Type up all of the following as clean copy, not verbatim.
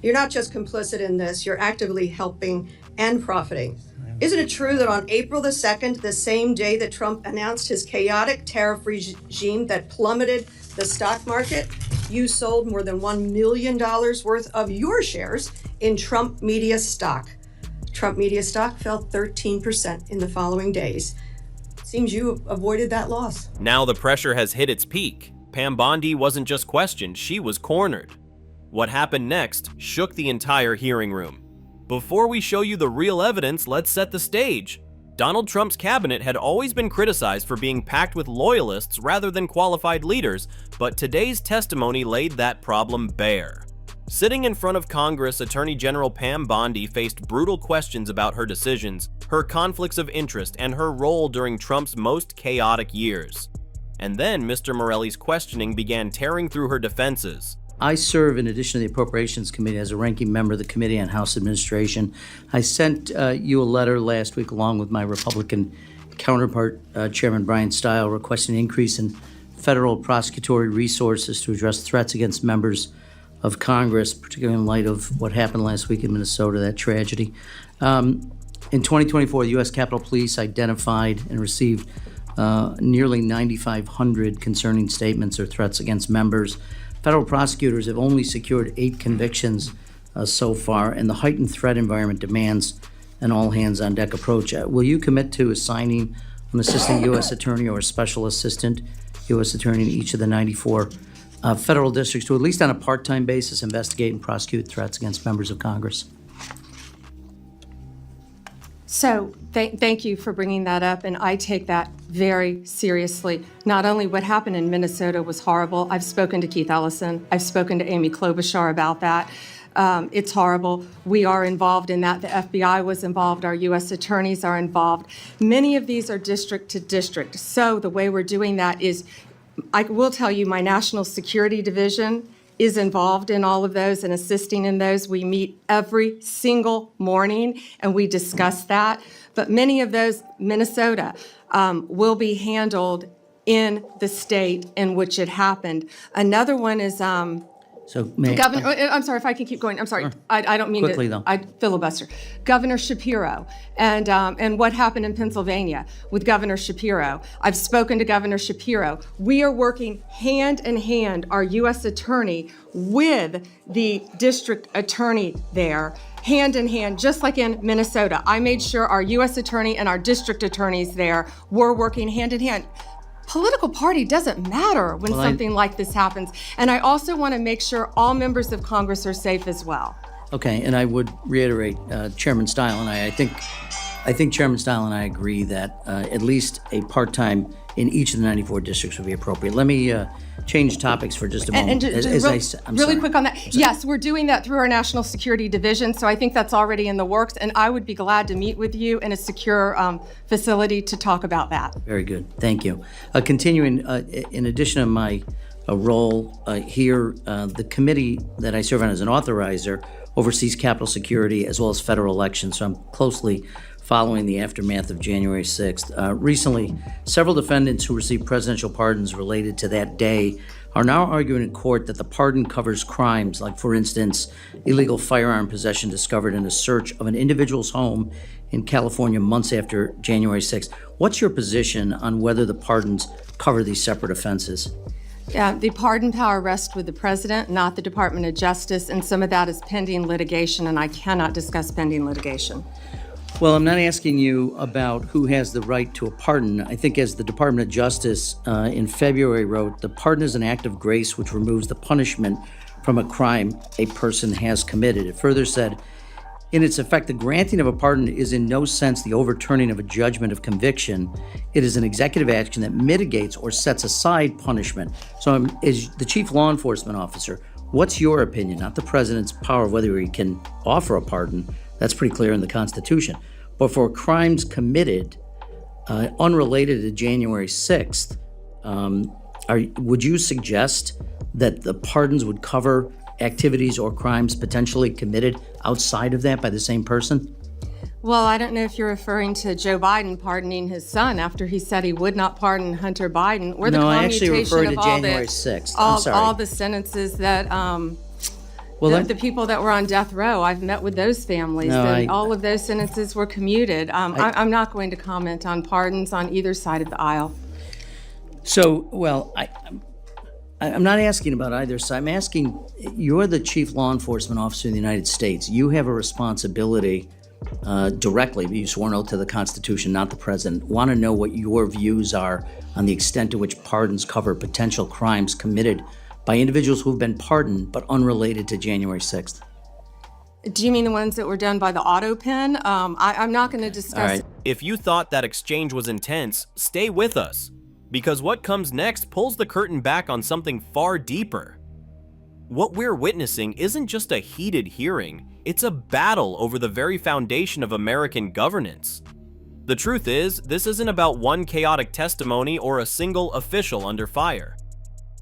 You're not just complicit in this, you're actively helping and profiting. Isn't it true that on April the 2nd, the same day that Trump announced his chaotic tariff regime that plummeted the stock market, you sold more than $1 million worth of your shares in Trump Media stock? Trump Media stock fell 13% in the following days. Seems you avoided that loss. Now the pressure has hit its peak. Pam Bondi wasn't just questioned, she was cornered. What happened next shook the entire hearing room. Before we show you the real evidence, let's set the stage. Donald Trump's cabinet had always been criticized for being packed with loyalists rather than qualified leaders, but today's testimony laid that problem bare. Sitting in front of Congress, Attorney General Pam Bondi faced brutal questions about her decisions, her conflicts of interest, and her role during Trump's most chaotic years. And then Mr. Morelli's questioning began tearing through her defenses. I serve, in addition to the Appropriations Committee, as a ranking member of the Committee on House Administration. I sent you a letter last week along with my Republican counterpart, Chairman Brian Stile, requesting an increase in federal prosecutory resources to address threats against members of Congress, particularly in light of what happened last week in Minnesota, that tragedy. In 2024, the U.S. Capitol Police identified and received nearly 9,500 concerning statements or threats against members. Federal prosecutors have only secured 8 convictions so far, and the heightened threat environment demands an all-hands-on-deck approach. Will you commit to assigning an assistant U.S. attorney or a special assistant U.S. attorney in each of the 94 federal districts to, at least on a part-time basis, investigate and prosecute threats against members of Congress? So thank you for bringing that up, and I take that very seriously. Not only what happened in Minnesota was horrible, I've spoken to Keith Ellison, I've spoken to Amy Klobuchar about that. It's horrible. We are involved in that. The FBI was involved. Our U.S. attorneys are involved. Many of these are district to district. So the way we're doing that is, I will tell you, my National Security Division is involved in all of those and assisting in those. We meet every single morning and we discuss that. But many of those, Minnesota, will be handled in the state in which it happened. Another one is Governor. I'm sorry if I can keep going. I'm sorry. Sure. I don't mean Quickly, to. though. I filibuster. Governor Shapiro and what happened in Pennsylvania with Governor Shapiro. I've spoken to Governor Shapiro. We are working hand in hand, our U.S. attorney with the district attorney there, hand in hand, just like in Minnesota. I made sure our U.S. attorney and our district attorneys there were working hand in hand. Political party doesn't matter when something like this happens. And I also want to make sure all members of Congress are safe as well. Okay, and I would reiterate, Chairman Stile and I think Chairman Stile and I agree that at least a part-time in each of the 94 districts would be appropriate. Let me change topics for just a moment. I'm really quick on that. Yes, we're doing that through our National Security Division, so I think that's already in the works, and I would be glad to meet with you in a secure facility to talk about that. Very good, thank you. Continuing, in addition to my role here, the committee that I serve on as an authorizer oversees Capitol security as well as federal elections, so I'm closely following the aftermath of January 6th. Recently, several defendants who received presidential pardons related to that day are now arguing in court that the pardon covers crimes like, for instance, illegal firearm possession discovered in a search of an individual's home in California months after January 6th. What's your position on whether the pardons cover these separate offenses? Yeah, the pardon power rests with the president, not the Department of Justice, and some of that is pending litigation, and I cannot discuss pending litigation. Well, I'm not asking you about who has the right to a pardon. I think, as the Department of Justice in February wrote, the pardon is an act of grace which removes the punishment from a crime a person has committed. It further said, in its effect, the granting of a pardon is in no sense the overturning of a judgment of conviction. It is an executive action that mitigates or sets aside punishment. So, as the chief law enforcement officer, what's your opinion, not the president's power of whether he can offer a pardon? That's pretty clear in the Constitution. But for crimes committed unrelated to January 6th, would you suggest that the pardons would cover activities or crimes potentially committed outside of that by the same person? Well, I don't know if you're referring to Joe Biden pardoning his son after he said he would not pardon Hunter Biden, or the No, I actually commutation referred of to all January the 6th. I'm sorry. all the sentences that Well, The people that were on death row, I've met with those families. No, and I- all of those sentences were commuted. I'm not going to comment on pardons on either side of the aisle. So, well, I'm not asking about either side. I'm asking, you're the chief law enforcement officer in the United States. You have a responsibility directly, you swore an oath to the Constitution, not the president. Want to know what your views are on the extent to which pardons cover potential crimes committed by individuals who have been pardoned but unrelated to January 6th. Do you mean the ones that were done by the auto pen? I'm not going to discuss. All right. If you thought that exchange was intense, stay with us, because what comes next pulls the curtain back on something far deeper. What we're witnessing isn't just a heated hearing, it's a battle over the very foundation of American governance. The truth is, this isn't about one chaotic testimony or a single official under fire.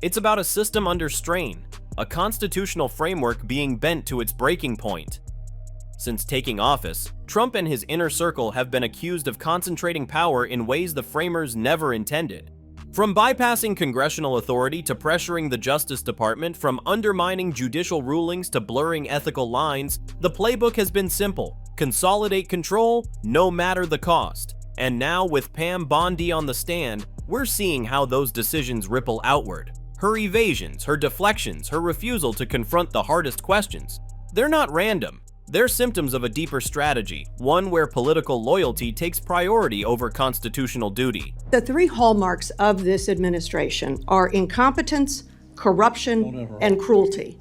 It's about a system under strain, a constitutional framework being bent to its breaking point. Since taking office, Trump and his inner circle have been accused of concentrating power in ways the framers never intended. From bypassing congressional authority to pressuring the Justice Department, from undermining judicial rulings to blurring ethical lines, the playbook has been simple: consolidate control, no matter the cost. And now, with Pam Bondi on the stand, we're seeing how those decisions ripple outward. Her evasions, her deflections, her refusal to confront the hardest questions. They're not random. They're symptoms of a deeper strategy, one where political loyalty takes priority over constitutional duty. The three hallmarks of this administration are incompetence, corruption, and cruelty.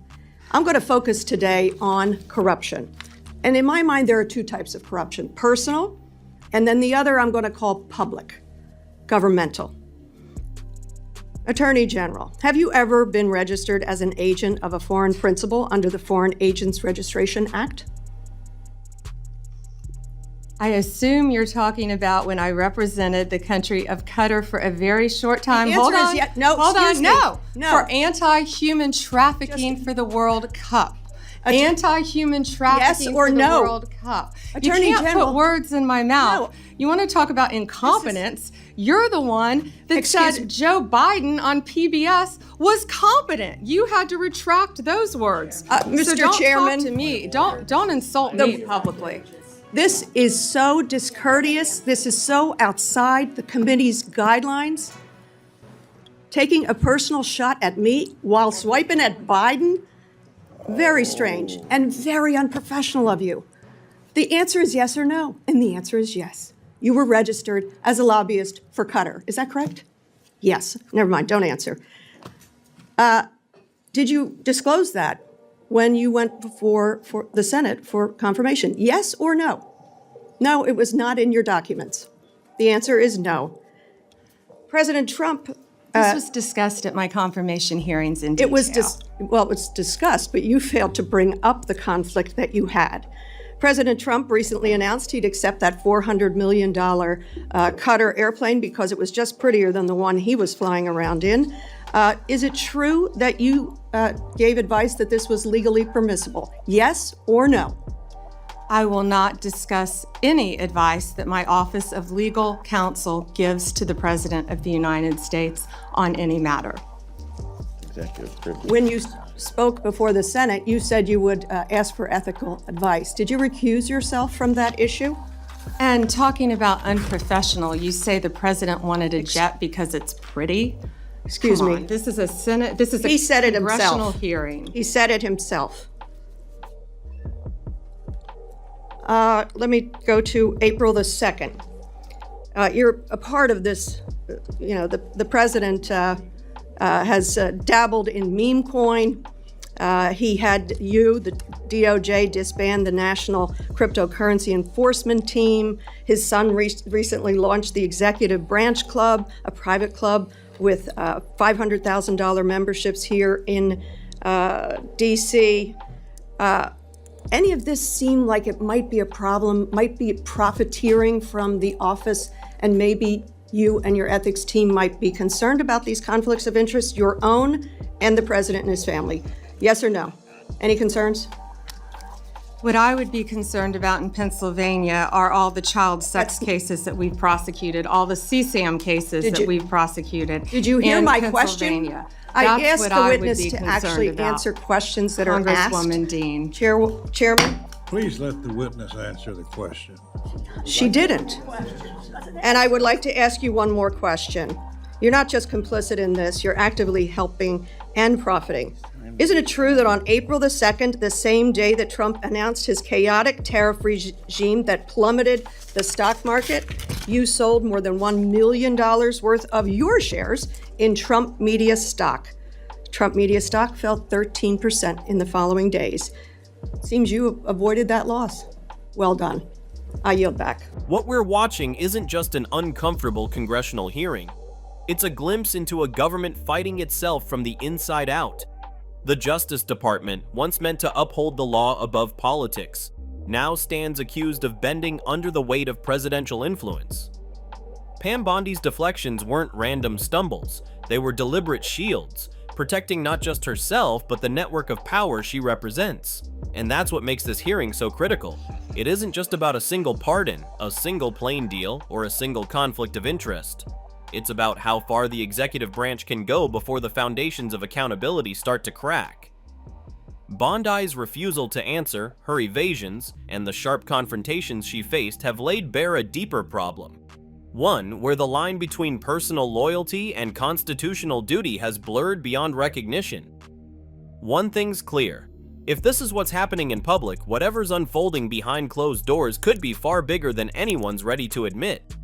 I'm going to focus today on corruption. And in my mind, there are two types of corruption: personal, and then the other I'm going to call public, governmental. Attorney General, have you ever been registered as an agent of a foreign principal under the Foreign Agents Registration Act? I assume you're talking about when I represented the country of Qatar for a very short time. The answer Hold is on. no, Hold on. excuse me. No. No. For anti-human trafficking for the World Cup. Anti-human trafficking or for the no? World Cup. Attorney you can't General. put words in my mouth. No. You want to talk about incompetence? You're the one that Excuse said me. Joe Biden on PBS was competent. You had to retract those words. Mr. So don't Chairman. talk to me. Don't insult me publicly. This is so discourteous. This is so outside the committee's guidelines. Taking a personal shot at me while swiping at Biden? Very strange and very unprofessional of you. The answer is yes or no, and the answer is yes. You were registered as a lobbyist for Qatar. Is that correct? Yes. Never mind, don't answer. Did you disclose that when you went before for the Senate for confirmation? Yes or no? No, it was not in your documents. The answer is no. President Trump, This was discussed at my confirmation hearings in detail. it was discussed, but you failed to bring up the conflict that you had. President Trump recently announced he'd accept that $400 million Qatar airplane because it was just prettier than the one he was flying around in. Is it true that you gave advice that this was legally permissible? Yes or no? I will not discuss any advice that my Office of Legal Counsel gives to the President of the United States on any matter. Executive privilege. When you spoke before the Senate, you said you would ask for ethical advice. Did you recuse yourself from that issue? And talking about unprofessional, you say the President wanted a jet because it's pretty? Excuse Come me. on, this is a Senate, this is a He said it congressional himself. hearing. He said it himself. Let me go to April the 2nd. You're a part of this, the president has dabbled in meme coin. He had the DOJ, disband the National Cryptocurrency Enforcement Team. His son recently launched the Executive Branch Club, a private club with $500,000 memberships here in D.C. Any of this seem like it might be a problem, might be profiteering from the office, and maybe you and your ethics team might be concerned about these conflicts of interest, your own and the president and his family? Yes or no? Any concerns? What I would be concerned about in Pennsylvania are all the child sex cases that we've prosecuted, all the CSAM cases that we've prosecuted. Did you hear in my question? Pennsylvania. I That's asked what the I would witness be to concerned actually about. answer questions that are asked. Congresswoman Dean. Chairman, Please let the witness answer the question. she didn't. And I would like to ask you one more question. You're not just complicit in this, you're actively helping and profiting. Isn't it true that on April the 2nd, the same day that Trump announced his chaotic tariff regime that plummeted the stock market, you sold more than $1 million worth of your shares in Trump Media stock? Trump Media stock fell 13% in the following days. Seems you avoided that loss. Well done. I yield back. What we're watching isn't just an uncomfortable congressional hearing. It's a glimpse into a government fighting itself from the inside out. The Justice Department, once meant to uphold the law above politics, now stands accused of bending under the weight of presidential influence. Pam Bondi's deflections weren't random stumbles. They were deliberate shields, protecting not just herself, but the network of power she represents. And that's what makes this hearing so critical. It isn't just about a single pardon, a single plane deal, or a single conflict of interest. It's about how far the executive branch can go before the foundations of accountability start to crack. Bondi's refusal to answer, her evasions, and the sharp confrontations she faced have laid bare a deeper problem. One where the line between personal loyalty and constitutional duty has blurred beyond recognition. One thing's clear. If this is what's happening in public, whatever's unfolding behind closed doors could be far bigger than anyone's ready to admit.